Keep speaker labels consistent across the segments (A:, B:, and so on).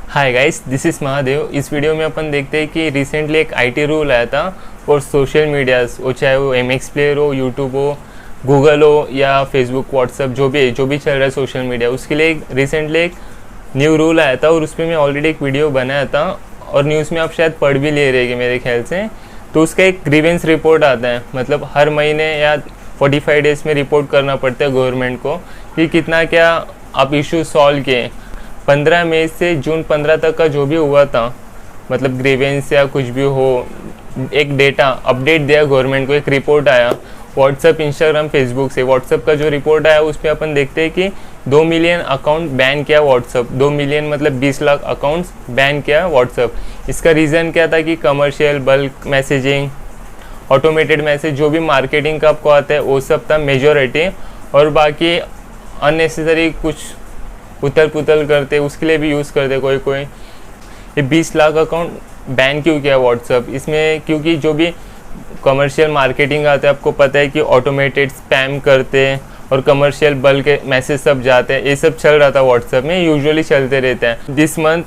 A: Hi guys, this is Mahadev. इस video में अपन देखते हैं कि रिसेंटली एक आईटी रूल आया था फॉर सोशल मीडियाज़, वो चाहे वो एमएक्स प्लेयर हो, यूट्यूब हो, गूगल हो या फेसबुक, व्हाट्सअप, जो भी चल रहा है सोशल मीडिया, उसके लिए रिसेंटली एक न्यू रूल आया था और उस पर मैं ऑलरेडी एक वीडियो बनाया था और न्यूज़ में आप शायद पढ़ भी ले रहे मेरे ख्याल से। तो उसका एक ग्रीवेंस रिपोर्ट आता है, मतलब हर महीने या 45 डेज़ में रिपोर्ट करना पड़ता है गवर्नमेंट को कि कितना क्या आप इशू सॉल्व किए। 15 मई से जून 15 तक का जो भी हुआ था, मतलब ग्रीवेंस या कुछ भी हो, एक डेटा अपडेट दिया गवर्नमेंट को, एक रिपोर्ट आया व्हाट्सअप, इंस्टाग्राम, फेसबुक से। व्हाट्सअप का जो रिपोर्ट आया उस पर अपन देखते हैं कि 2 मिलियन अकाउंट बैन किया व्हाट्सअप। 2 मिलियन मतलब 20 लाख अकाउंट्स बैन किया व्हाट्सअप। इसका रीज़न क्या था कि commercial, bulk messaging, automated message, जो भी मार्केटिंग का आपको आता है वो सब था मेजॉरिटी, और बाकी अननेसेसरी कुछ उथल पुथल करते उसके लिए भी यूज़ करते कोई। ये 20 लाख अकाउंट बैन क्यों किया व्हाट्सअप? इसमें क्योंकि जो भी कमर्शियल मार्केटिंग आते हैं, आपको पता है कि ऑटोमेटेड स्पैम करते हैं और कमर्शियल बल्क मैसेज सब जाते हैं, ये सब चल रहा था व्हाट्सअप में, यूजुअली चलते रहते हैं। This month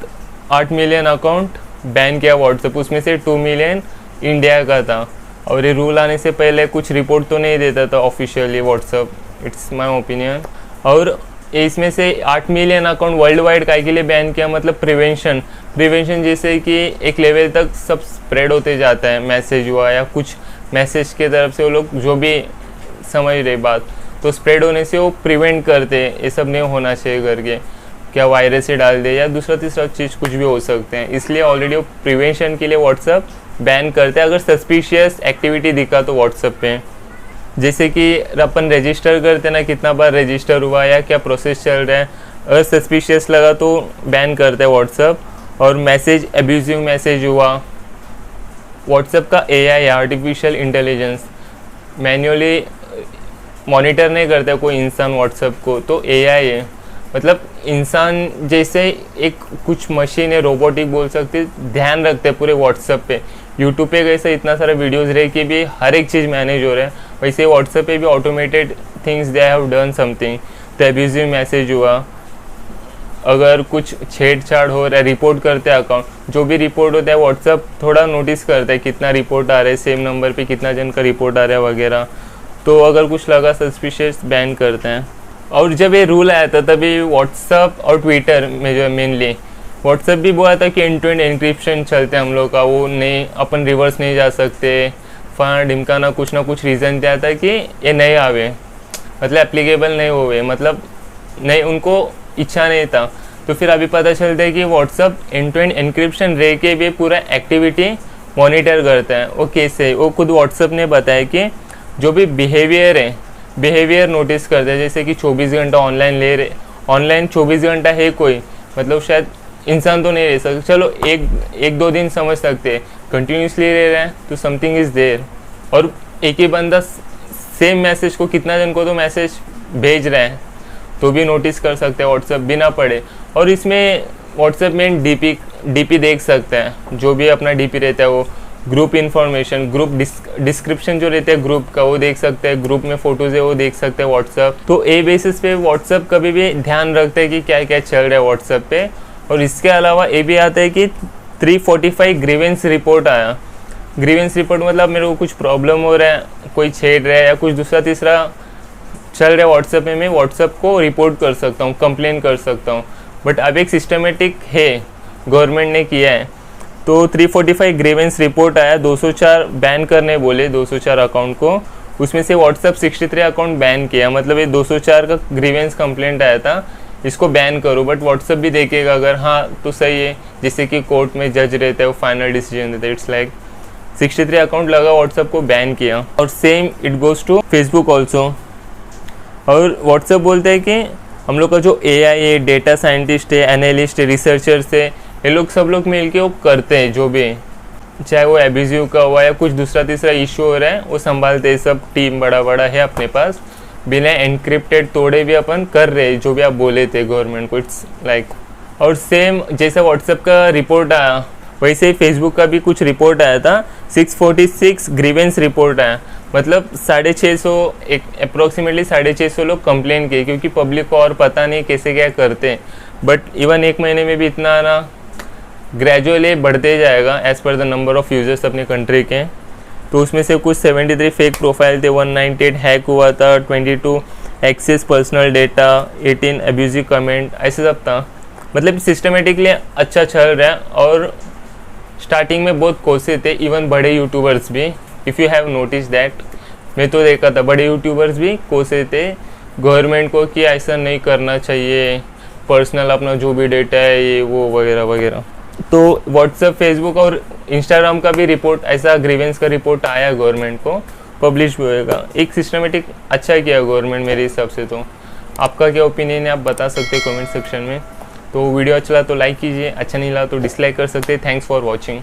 A: 8 million account ban किया व्हाट्सअप, उसमें से 2 मिलियन इंडिया का था। और ये रूल आने से पहले कुछ रिपोर्ट तो नहीं देता था officially WhatsApp, it's my opinion. और इसमें से 8 मिलियन अकाउंट वर्ल्ड वाइड काय के लिए बैन किया, मतलब प्रिवेंशन जैसे कि एक लेवल तक सब स्प्रेड होते जाता है, मैसेज हुआ या कुछ मैसेज के तरफ से वो लोग जो भी समझ रहे बात, तो स्प्रेड होने से वो प्रिवेंट करते ये सब नहीं होना चाहिए करके, क्या वायरस से डाल दे या दूसरा तीसरा चीज़ कुछ भी हो सकते हैं। इसलिए ऑलरेडी वो प्रिवेंशन के लिए व्हाट्सअप बैन करते हैं अगर सस्पिशियस एक्टिविटी दिखा तो व्हाट्सअप पे। जैसे कि अपन रजिस्टर करते ना, कितना बार रजिस्टर हुआ या क्या प्रोसेस चल रहा है, अगर सस्पिशियस लगा तो बैन करते हैं व्हाट्सअप। और मैसेज एब्यूजिव मैसेज हुआ, व्हाट्सअप का AI artificial intelligence manually monitor नहीं करता कोई इंसान व्हाट्सअप को, तो एआई है, मतलब इंसान जैसे एक कुछ मशीन है, रोबोटिक बोल सकते, ध्यान रखते हैं पूरे व्हाट्सअप पे। यूट्यूब पे कैसे इतना सारा वीडियोस रहे कि भी हर एक चीज़ मैनेज हो रहा है, वैसे व्हाट्सएप पे भी automated things they have done something. तो एब्यूजिव मैसेज हुआ, अगर कुछ छेड़छाड़ हो रहा है, रिपोर्ट करते हैं अकाउंट, जो भी रिपोर्ट होता है व्हाट्सएप थोड़ा नोटिस करता है कितना रिपोर्ट आ रहा है, सेम नंबर पे कितना जन का रिपोर्ट आ रहा है वगैरह, तो अगर कुछ लगा सस्पिशियस बैन करते हैं। और जब ये रूल आया था तभी व्हाट्सएप और ट्विटर में जो मेनली व्हाट्सएप भी बोला था कि एंड टू एंड एन्क्रिप्शन चलते हैं हम लोग का, वो नहीं, अपन रिवर्स नहीं जा सकते, फलाना ढिमकाना कुछ ना कुछ रीज़न दिया था कि ये नहीं आवे, मतलब एप्लीकेबल नहीं होवे, मतलब नहीं, उनको इच्छा नहीं था। तो फिर अभी पता चलता है कि WhatsApp end to end encryption रह के भी पूरा एक्टिविटी मॉनिटर करता है। वो कैसे, वो खुद व्हाट्सएप ने बताया कि जो भी बिहेवियर है, बिहेवियर नोटिस करते हैं, जैसे कि 24 घंटा ऑनलाइन ले रहे, ऑनलाइन 24 घंटा है कोई, मतलब शायद इंसान तो नहीं रह सकते, चलो एक दो दिन समझ सकते हैं, कंटिन्यूसली रह रहे हैं तो समथिंग इज़ देयर। और एक ही बंदा सेम मैसेज को कितना जन को तो मैसेज भेज रहे हैं, तो भी नोटिस कर सकते हैं व्हाट्सएप बिना पढ़े। और इसमें व्हाट्सएप में डीपी देख सकते हैं, जो भी अपना डीपी रहता है वो, ग्रुप इन्फॉर्मेशन, ग्रुप डिस्क्रिप्शन जो रहता है ग्रुप का वो देख सकते हैं, ग्रुप में फ़ोटोज़ है वो देख सकते हैं व्हाट्सएप। तो ए बेसिस पे व्हाट्सएप कभी भी ध्यान रखते हैं कि क्या क्या चल रहा है व्हाट्सएप पे। और इसके अलावा ये भी आता है कि 345 ग्रीवेंस रिपोर्ट आया। ग्रीवेंस रिपोर्ट मतलब मेरे को कुछ प्रॉब्लम हो रहा है, कोई छेड़ रहा है या कुछ दूसरा तीसरा चल रहा है व्हाट्सएप में, मैं व्हाट्सएप को रिपोर्ट कर सकता हूँ, कंप्लेन कर सकता हूँ। बट अब एक सिस्टमेटिक है, गवर्नमेंट ने किया है, तो 345 ग्रीवेंस रिपोर्ट आया, 204 बैन करने बोले, 204 अकाउंट को, उसमें से व्हाट्सएप 63 अकाउंट बैन किया, मतलब ये 204 का ग्रीवेंस कंप्लेंट आया था, इसको बैन करो। बट व्हाट्सएप भी देखेगा अगर हाँ तो सही है, जैसे कि कोर्ट में जज रहता है वो फाइनल डिसीजन देता है। इट्स लाइक 63 अकाउंट लगा, व्हाट्सएप को बैन किया। और same it goes to Facebook also. और व्हाट्सएप बोलते हैं कि हम लोग का जो एआई है, डेटा साइंटिस्ट है, एनालिस्ट है, रिसर्चर्स है, ये लोग सब लोग मिल के वो करते हैं, जो भी चाहे वो एब्यूजिव का हुआ या कुछ दूसरा तीसरा इशू हो रहा है वो संभालते हैं, सब टीम बड़ा है अपने पास, बिना एनक्रिप्टेड तोड़े भी अपन कर रहे हैं, जो भी आप बोले थे गवर्नमेंट को। इट्स लाइक और सेम जैसे व्हाट्सएप का रिपोर्ट आया वैसे ही फेसबुक का भी कुछ रिपोर्ट आया था, 646 ग्रीवेंस रिपोर्ट आया, मतलब 650 एक अप्रोक्सीमेटली 650 लोग कंप्लेन किए, क्योंकि पब्लिक को और पता नहीं कैसे क्या करते हैं। बट इवन एक महीने में भी इतना ना ग्रेजुअली बढ़ते जाएगा as per the number of users अपनी कंट्री के। तो उसमें से कुछ 73 फेक प्रोफाइल थे, 198 हैक हुआ था, 22 access personal data, 18 abusive comment, ऐसे सब था। मतलब सिस्टमेटिकली अच्छा चल रहा है। और स्टार्टिंग में बहुत कोसे थे, इवन बड़े यूट्यूबर्स भी, if you have notice that, मैं तो देखा था बड़े यूट्यूबर्स भी कोसे थे गवर्नमेंट को कि ऐसा नहीं करना चाहिए, पर्सनल अपना जो भी डेटा है ये वो वगैरह वगैरह। तो व्हाट्सएप, फेसबुक और इंस्टाग्राम का भी रिपोर्ट, ऐसा ग्रीवेंस का रिपोर्ट आया गवर्नमेंट को, पब्लिश भी होएगा। एक सिस्टमेटिक अच्छा किया गवर्नमेंट मेरे हिसाब से। तो आपका क्या ओपिनियन है आप बता सकते हैं कमेंट सेक्शन में। तो वीडियो अच्छा लगा तो लाइक कीजिए, अच्छा नहीं लगा तो डिसलाइक कर सकते हैं। Thanks for watching.